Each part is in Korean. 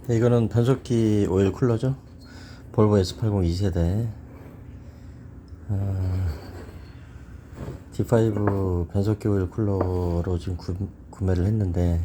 네, 이거는 변속기 오일 쿨러죠. 볼보 S80 2세대 D5 변속기 오일 쿨러로 지금 구매를 했는데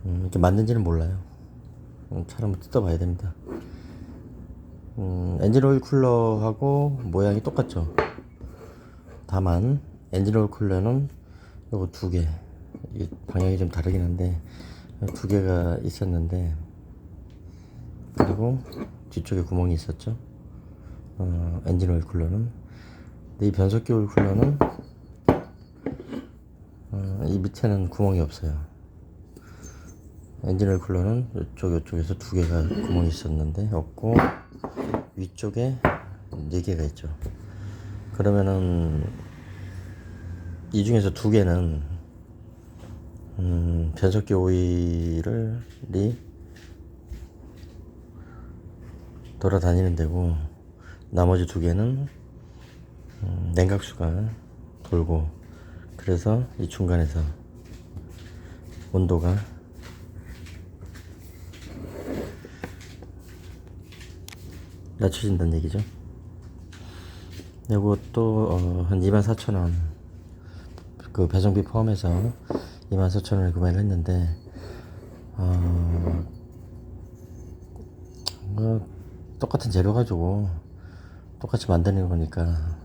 이렇게 맞는지는 몰라요. 차를 한번 뜯어봐야 됩니다. 엔진 오일 쿨러하고 모양이 똑같죠. 다만 엔진 오일 쿨러는 요거 두 개, 이게 방향이 좀 다르긴 한데 두 개가 있었는데, 그리고 뒤쪽에 구멍이 있었죠. 엔진 오일 쿨러는. 근데 이 변속기 오일 쿨러는 이 밑에는 구멍이 없어요. 엔진 오일 쿨러는 이쪽에서 두 개가 구멍이 있었는데 없고, 위쪽에 네 개가 있죠. 그러면은 이 중에서 두 개는 변속기 오일이 돌아다니는 데고, 나머지 두 개는 냉각수가 돌고, 그래서 이 중간에서 온도가 낮춰진다는 얘기죠. 이것도 한 24,000원, 그 배송비 포함해서 24,000원에 구매를 했는데, 똑같은 재료 가지고 똑같이 만드는 거니까.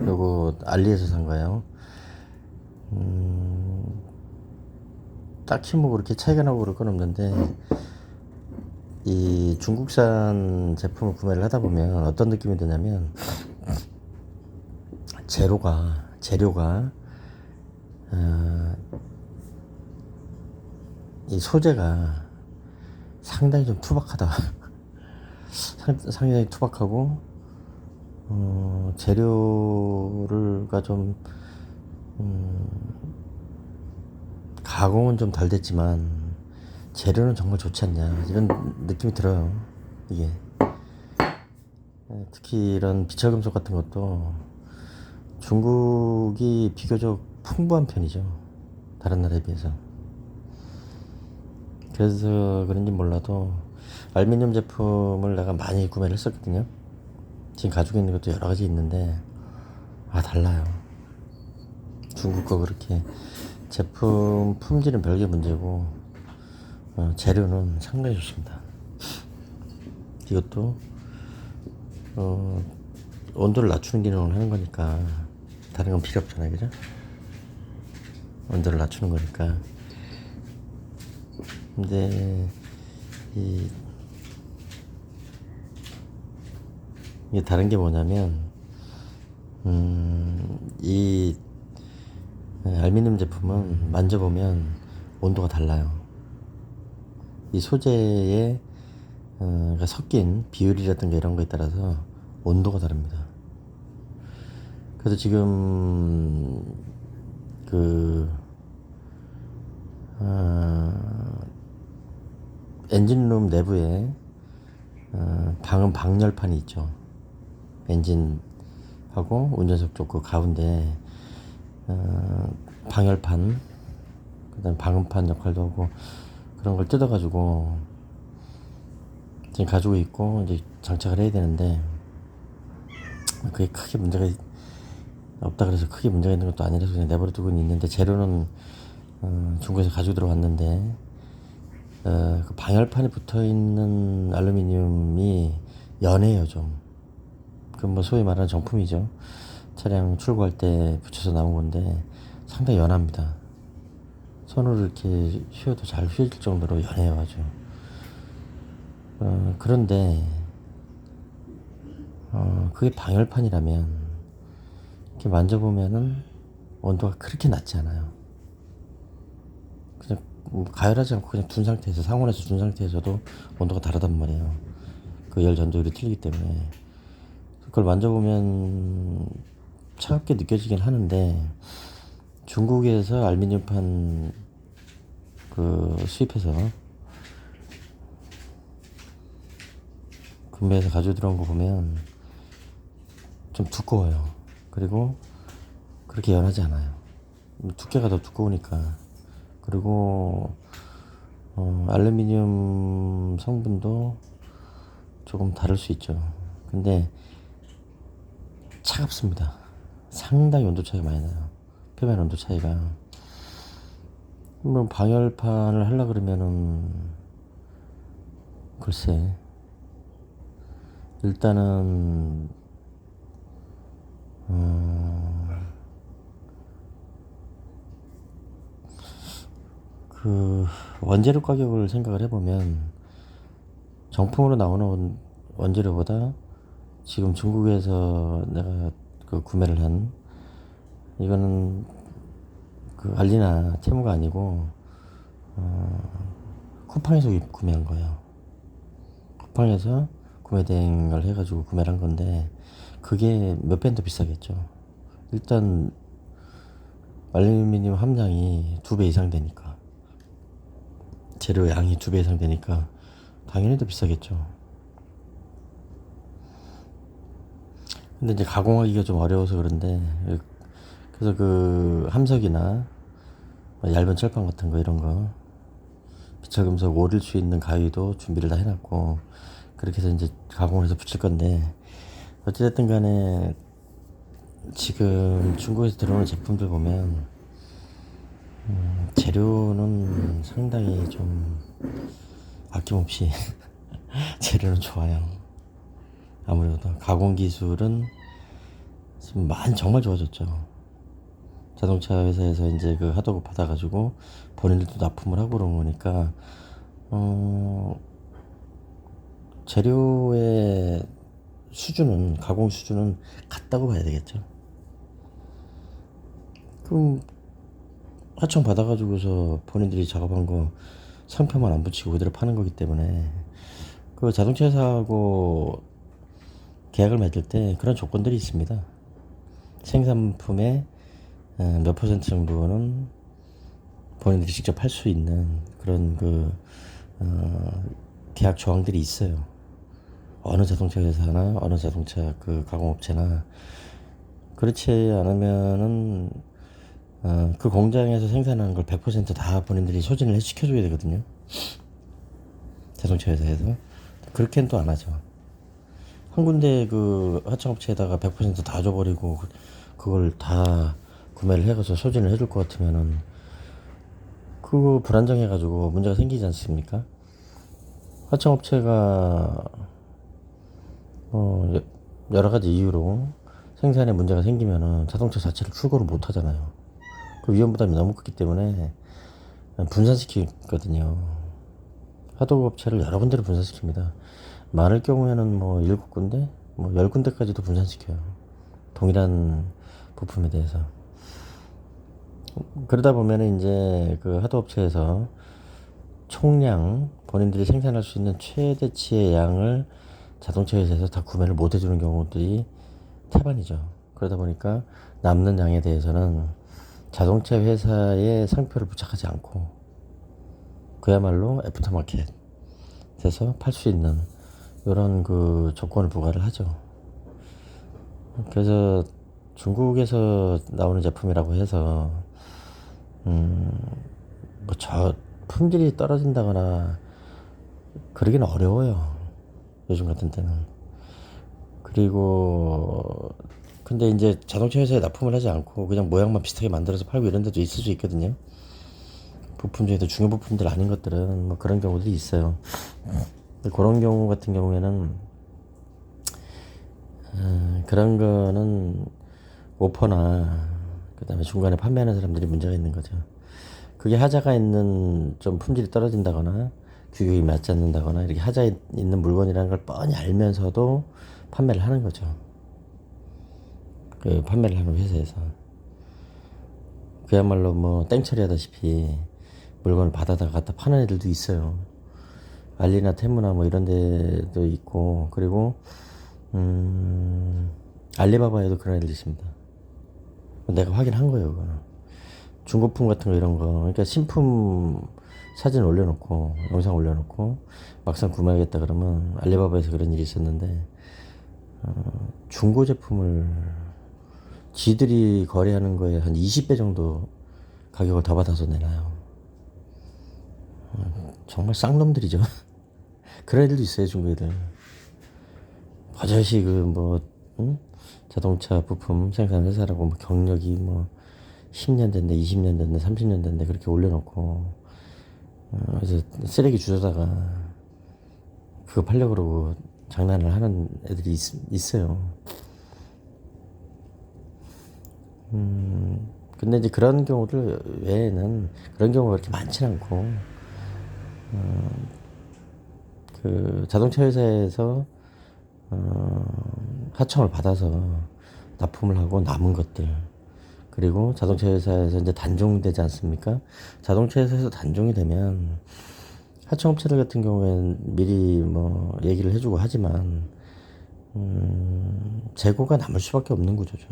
요거 알리에서 산 거예요. 딱히 뭐 그렇게 차이가 나고 그럴 건 없는데, 이 중국산 제품을 구매를 하다 보면 어떤 느낌이 드냐면, 재료가 이 소재가 상당히 좀 투박하다. 상당히 투박하고, 재료가 좀 가공은 좀 덜 됐지만 재료는 정말 좋지 않냐, 이런 느낌이 들어요. 이게 특히 이런 비철금속 같은 것도 중국이 비교적 풍부한 편이죠, 다른 나라에 비해서. 그래서 그런지 몰라도 알루미늄 제품을 내가 많이 구매를 했었거든요. 지금 가지고 있는 것도 여러 가지 있는데 달라요. 중국 거 그렇게 제품 품질은 별개 문제고, 재료는 상당히 좋습니다. 이것도 온도를 낮추는 기능을 하는 거니까 다른 건 필요 없잖아요, 그죠? 온도를 낮추는 거니까. 근데 이게 다른 게 뭐냐면, 이 알루미늄 제품은 만져보면 온도가 달라요. 이 소재에 섞인 비율이라든가 이런 거에 따라서 온도가 다릅니다. 그래서 지금 엔진룸 내부에 방음 방열판이 있죠. 엔진하고 운전석 쪽 그 가운데 방열판, 그다음 방음판 역할도 하고, 그런 걸 뜯어가지고 지금 가지고 있고 이제 장착을 해야 되는데, 그게 크게 문제가 없다 그래서 크게 문제가 있는 것도 아니라서 그냥 내버려 두고 있는데, 재료는 중국에서 가지고 들어왔는데, 그 방열판에 붙어 있는 알루미늄이 연해요, 좀. 그 뭐 소위 말하는 정품이죠. 차량 출고할 때 붙여서 나온 건데 상당히 연합니다. 손으로 이렇게 휘어도 잘 휘어질 정도로 연해요, 아주. 그런데 그게 방열판이라면 이렇게 만져보면은 온도가 그렇게 낮지 않아요. 그냥 가열하지 않고 그냥 둔 상태에서, 상온에서 둔 상태에서도 온도가 다르단 말이에요. 그 열 전도율이 틀리기 때문에. 그걸 만져보면 차갑게 느껴지긴 하는데, 중국에서 알루미늄판 수입해서 구매해서 가지고 들어온 거 보면 좀 두꺼워요. 그리고 그렇게 연하지 않아요. 두께가 더 두꺼우니까. 그리고 알루미늄 성분도 조금 다를 수 있죠. 근데 차갑습니다. 상당히 온도 차이가 많이 나요. 표면 온도 차이가. 뭐 방열판을 하려 그러면은 글쎄, 일단은 그 원재료 가격을 생각을 해보면 정품으로 나오는 원재료보다 지금 중국에서 내가 그 구매를 한 이거는 그 알리나 테무가 아니고 쿠팡에서 구매한 거예요. 쿠팡에서 구매 대행을 해가지고 구매를 한 건데 그게 몇 배는 더 비싸겠죠. 일단 알루미늄 함량이 2배 이상 되니까, 재료 양이 2배 이상 되니까 당연히 더 비싸겠죠. 근데 이제 가공하기가 좀 어려워서 그런데, 그래서 그 함석이나 뭐 얇은 철판 같은 거 이런 거 비철금속 오릴 수 있는 가위도 준비를 다 해놨고, 그렇게 해서 이제 가공을 해서 붙일 건데, 어찌됐든 간에 지금 중국에서 들어오는 제품들 보면 재료는 상당히 좀 아낌없이 재료는 좋아요. 아무래도 가공 기술은 지금 많이 정말 좋아졌죠. 자동차 회사에서 이제 그 하도급 받아가지고 본인들도 납품을 하고 그런 거니까 재료의 수준은, 가공 수준은 같다고 봐야 되겠죠. 그럼 하청 받아가지고서 본인들이 작업한 거 상표만 안 붙이고 그대로 파는 거기 때문에, 그 자동차 회사하고 계약을 맺을 때 그런 조건들이 있습니다. 생산품의 몇 퍼센트 정도는 본인들이 직접 할 수 있는 그런 계약 조항들이 있어요. 어느 자동차 회사나 어느 자동차 그 가공업체나. 그렇지 않으면은 그 공장에서 생산하는 걸 100%다 본인들이 소진을 시켜줘야 되거든요. 자동차 회사에서. 그렇게는 또 안 하죠. 한 군데 그 하청업체에다가 100%다 줘버리고 그걸 다 구매를 해가서 소진을 해줄 것 같으면은 그거 불안정해가지고 문제가 생기지 않습니까? 하청업체가 여러 가지 이유로 생산에 문제가 생기면은 자동차 자체를 출고를 못 하잖아요. 그 위험 부담이 너무 크기 때문에 분산시키거든요. 하도급업체를 여러 군데를 분산시킵니다. 많을 경우에는 뭐 7군데, 뭐 10군데까지도 분산시켜요. 동일한 부품에 대해서. 그러다 보면은 이제 그 하도업체에서 총량, 본인들이 생산할 수 있는 최대치의 양을 자동차 회사에서 다 구매를 못 해주는 경우들이 태반이죠. 그러다 보니까 남는 양에 대해서는 자동차 회사의 상표를 부착하지 않고 그야말로 애프터마켓에서 팔 수 있는 이런 그 조건을 부과를 하죠. 그래서 중국에서 나오는 제품이라고 해서 뭐 저 품질이 떨어진다거나 그러기는 어려워요. 요즘 같은 때는. 그리고 근데 이제 자동차 회사에 납품을 하지 않고 그냥 모양만 비슷하게 만들어서 팔고 이런 데도 있을 수 있거든요. 부품 중에도 중요 부품들 아닌 것들은 뭐 그런 경우들이 있어요. 그런 경우 같은 경우에는 그런 거는 오퍼나 그다음에 중간에 판매하는 사람들이 문제가 있는 거죠. 그게 하자가 있는 좀 품질이 떨어진다거나 규격이 맞지 않는다거나 이렇게 하자 있는 물건이라는 걸 뻔히 알면서도 판매를 하는 거죠. 그 판매를 하는 회사에서 그야말로 뭐 땡처리 하다시피 물건을 받아다가 갖다 파는 애들도 있어요. 알리나 테무나 뭐 이런 데도 있고, 그리고 알리바바에도 그런 애들 있습니다. 내가 확인한 거예요. 그거는 중고품 같은 거 이런 거, 그러니까 신품 사진 올려놓고 영상 올려놓고 막상 구매하겠다 그러면 알리바바에서 그런 일이 있었는데, 중고 제품을 지들이 거래하는 거에 한 20배 정도 가격을 더 받아서 내놔요. 정말 쌍놈들이죠. 그런 애들도 있어요, 중국 애들. 버젓이 자동차 부품 생산 회사라고 뭐 경력이 뭐 10년 됐네, 20년 됐네, 30년 됐네 그렇게 올려놓고 그래서 쓰레기 주워다가 그거 팔려고 그러고 장난을 하는 애들이 있어요. 근데 이제 그런 경우들 외에는 그런 경우가 그렇게 많지는 않고 그 자동차 회사에서 하청을 받아서 납품을 하고 남은 것들, 그리고 자동차 회사에서 이제 단종되지 않습니까? 자동차 회사에서 단종이 되면 하청업체들 같은 경우에는 미리 뭐 얘기를 해주고 하지만 재고가 남을 수밖에 없는 구조죠.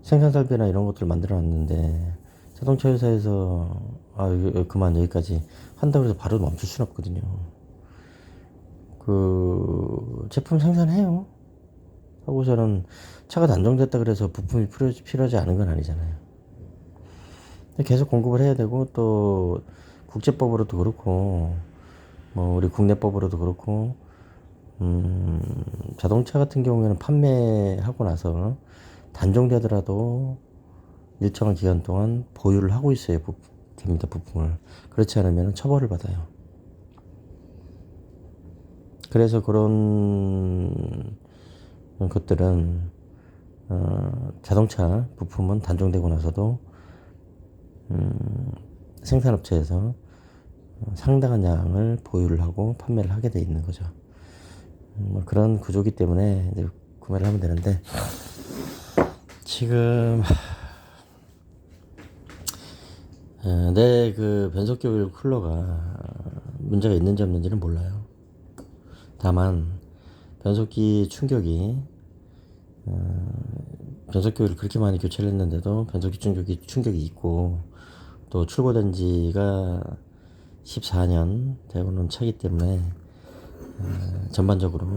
생산 설비나 이런 것들을 만들어 놨는데 자동차 회사에서 이거 그만 여기까지 한다고 해서 바로 멈출 수는 없거든요. 그 제품 생산해요 하고서는 차가 단종됐다 그래서 부품이 필요하지 않은 건 아니잖아요. 계속 공급을 해야 되고, 또 국제법으로도 그렇고 뭐 우리 국내법으로도 그렇고 자동차 같은 경우에는 판매하고 나서 단종되더라도 일정한 기간 동안 보유를 하고 있어야 됩니다, 부품을. 그렇지 않으면 처벌을 받아요. 그래서 그런 것들은 자동차 부품은 단종되고 나서도 생산업체에서 상당한 양을 보유를 하고 판매를 하게 돼 있는 거죠. 그런 구조기 때문에 이제 구매를 하면 되는데, 지금 내 그 변속기 쿨러가 문제가 있는지 없는지는 몰라요. 다만 변속기 충격이 변속기 오일을 그렇게 많이 교체를 했는데도 변속기 충격이 있고, 또 출고된 지가 14년 되고는 차기 때문에 전반적으로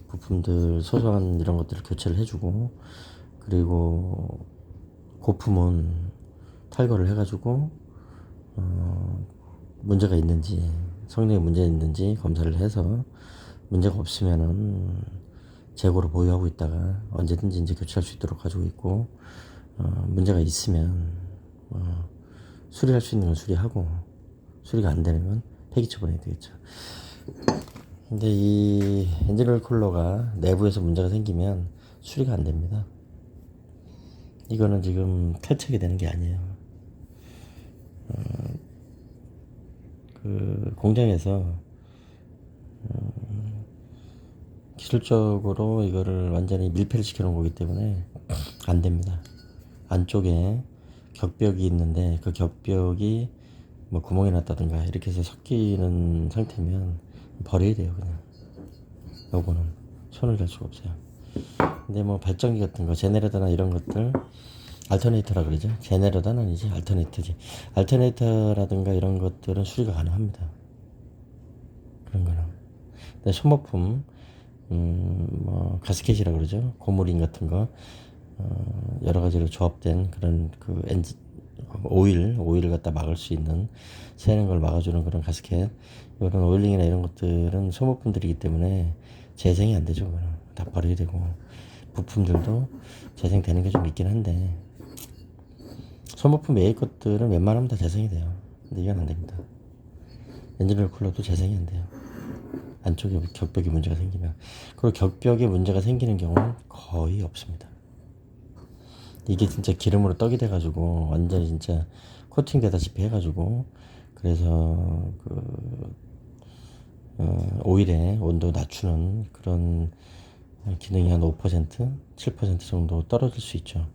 부품들 소소한 이런 것들을 교체를 해주고, 그리고 고품은 탈거를 해가지고 문제가 있는지, 성능에 문제가 있는지 검사를 해서 문제가 없으면은 재고로 보유하고 있다가 언제든지 이제 교체할 수 있도록 가지고 있고, 문제가 있으면 수리할 수 있는 건 수리하고, 수리가 안 되는 건 폐기처 보내야 되겠죠. 근데 이 엔진오일 쿨러가 내부에서 문제가 생기면 수리가 안 됩니다. 이거는 지금 탈착이 되는 게 아니에요. 그 공장에서 기술적으로 이거를 완전히 밀폐를 시켜 놓은 거기 때문에 안 됩니다. 안쪽에 격벽이 있는데 그 격벽이 뭐 구멍이 났다든가 이렇게 해서 섞이는 상태면 버려야 돼요, 그냥. 요거는 손을 댈 수가 없어요. 근데 뭐 발전기 같은 거, 제네레이터나 이런 것들, 알터네이터라 그러죠. 제네레이터는 아니지, 알터네이터지. 알터네이터라든가 이런 것들은 수리가 가능합니다. 그런 거는. 근데 소모품, 뭐 가스켓이라 그러죠. 고무링 같은 거, 여러 가지로 조합된 그런 그 엔진 오일을 갖다 막을 수 있는, 새는 걸 막아주는 그런 가스켓, 이런 오일링이나 이런 것들은 소모품들이기 때문에 재생이 안 되죠. 그거는 다 버려야 되고, 부품들도 재생되는 게 좀 있긴 한데, 소모품 외의 것들은 웬만하면 다 재생이 돼요. 근데 이건 안 됩니다. 엔진오일 쿨러도 재생이 안 돼요. 안쪽에 격벽에 문제가 생기면. 그리고 격벽에 문제가 생기는 경우는 거의 없습니다. 이게 진짜 기름으로 떡이 돼가지고 완전히 진짜 코팅 되다시피 해가지고, 그래서 그 오일의 온도 낮추는 그런 기능이 한 5%, 7% 정도 떨어질 수 있죠.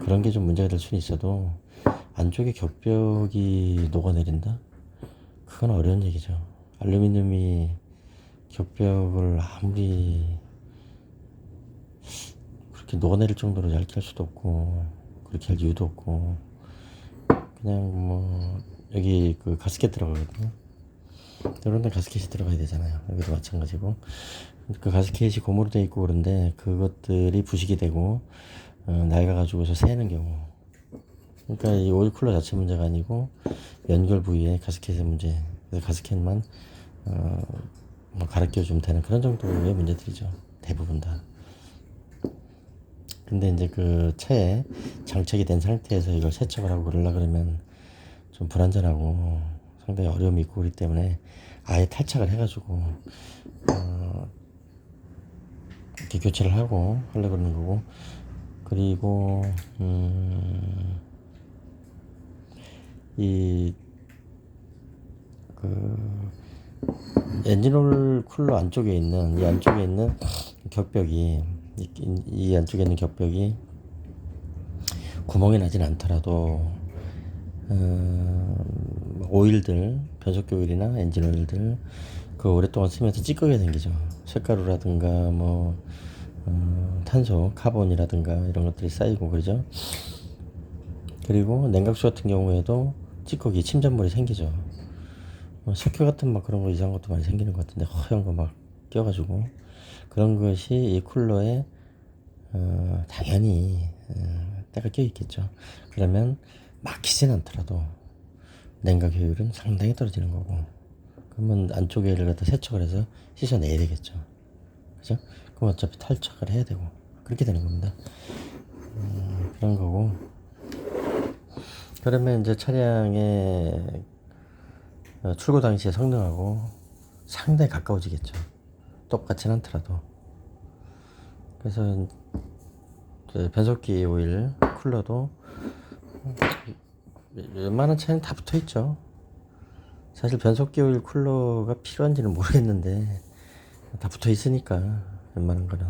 그런 게 좀 문제가 될 수는 있어도 안쪽에 격벽이 녹아내린다? 그건 어려운 얘기죠. 알루미늄이 격벽을 아무리 그렇게 녹아내릴 정도로 얇게 할 수도 없고, 그렇게 할 이유도 없고, 그냥 뭐 여기 그 가스켓 들어가거든요. 이런 데 가스켓이 들어가야 되잖아요. 여기도 마찬가지고, 그 가스켓이 고무로 되어 있고 그런데 그것들이 부식이 되고 낡아가지고서 새는 경우, 그러니까 이 오일 쿨러 자체 문제가 아니고 연결 부위에 가스켓의 문제. 그래서 가스켓만 뭐 갈아 끼워주면 되는 그런 정도의 문제들이죠. 대부분 다. 근데 이제 그 차에 장착이 된 상태에서 이걸 세척을 하고 그러려 그러면 좀 불안전하고 상당히 어려움이 있고 그렇기 때문에 아예 탈착을 해가지고 이렇게 교체를 하고 하려 그러는 거고. 그리고 이 그 엔진오일 쿨러 안쪽에 있는 이 안쪽에 있는 격벽이 이 안쪽에 있는 격벽이 구멍이 나진 않더라도 오일들 변속기 오일이나 엔진 오일들 그 오랫동안 쓰면서 찌꺼기가 생기죠. 쇳가루라든가 뭐 탄소, 카본이라든가 이런 것들이 쌓이고 그러죠. 그리고 냉각수 같은 경우에도 찌꺼기, 침전물이 생기죠. 석유 같은 막 그런 거 이상한 것도 많이 생기는 것 같은데 허연 거 막 껴가지고 그런 것이 이 쿨러에 당연히 때가 껴 있겠죠. 그러면 막히진 않더라도 냉각 효율은 상당히 떨어지는 거고, 그러면 안쪽에를 갖다 세척을 해서 씻어내야 되겠죠. 그죠? 그럼 어차피 탈착을 해야 되고 그렇게 되는 겁니다. 그런 거고. 그러면 이제 차량의 출고 당시의 성능하고 상당히 가까워지겠죠. 똑같진 않더라도. 그래서 변속기 오일 쿨러도 웬만한 차에는 다 붙어 있죠. 사실 변속기 오일 쿨러가 필요한지는 모르겠는데 다 붙어 있으니까 웬만한 거는.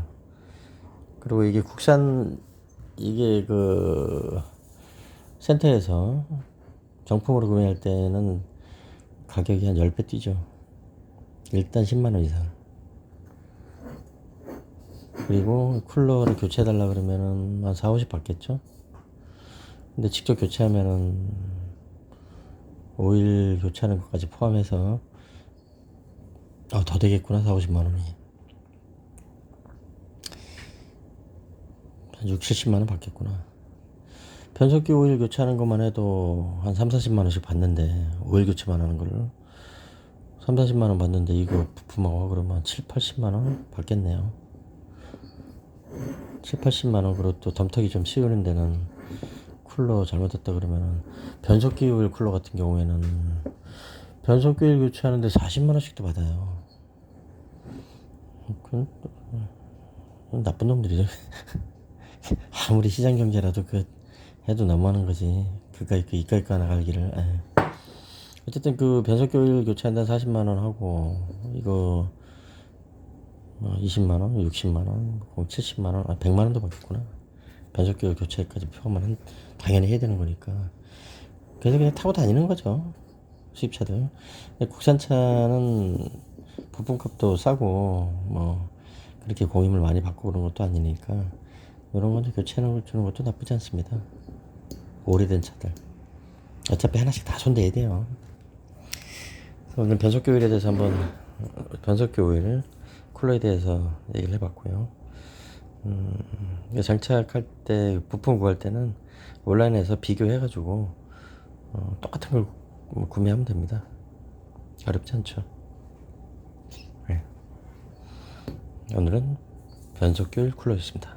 그리고 이게 국산, 이게 그 센터에서 정품으로 구매할 때는 가격이 한 10배 뛰죠. 일단 10만원 이상. 그리고 쿨러를 교체해달라 그러면은 한 4, 50 받겠죠. 근데 직접 교체하면은 오일 교체하는 것까지 포함해서 더 되겠구나. 4, 50만원이 한 6, 70만원 받겠구나. 변속기 오일 교체하는 것만 해도 한 3, 40만원씩 받는데, 오일 교체만 하는 걸 3, 40만원 받는데 이거 부품하고 그러면 7, 80만원 받겠네요. 7, 80만원. 그리고 또 덤터기 좀 씌우는 데는 쿨러 잘못했다 그러면은, 변속기 오일 쿨러 같은 경우에는 변속기 오일 교체하는데 40만원씩도 받아요. 그건 나쁜 놈들이죠. 아무리 시장 경제라도 그 해도 너무하는 거지. 그까이 그 이까이 거 하나 갈기를. 어쨌든 그 변속기 오일 교체한다 40만원 하고 이거 20만원, 60만원, 70만원, 100만원도 받겠구나. 변속기 오일 교체까지 포함은 당연히 해야 되는 거니까. 그래서 그냥 타고 다니는 거죠, 수입차들. 근데 국산차는 부품값도 싸고 뭐 그렇게 공임을 많이 받고 그런 것도 아니니까 이런 건 교체하는 주는 것도 나쁘지 않습니다. 오래된 차들 어차피 하나씩 다 손대야 돼요. 오늘 변속기 오일에 대해서 한번, 변속기 오일 쿨러에 대해서 얘기를 해봤고요. 장착할 때 부품 구할 때는 온라인에서 비교해가지고 똑같은 걸 구매하면 됩니다. 어렵지 않죠. 네. 오늘은 변속기 오일 쿨러였습니다.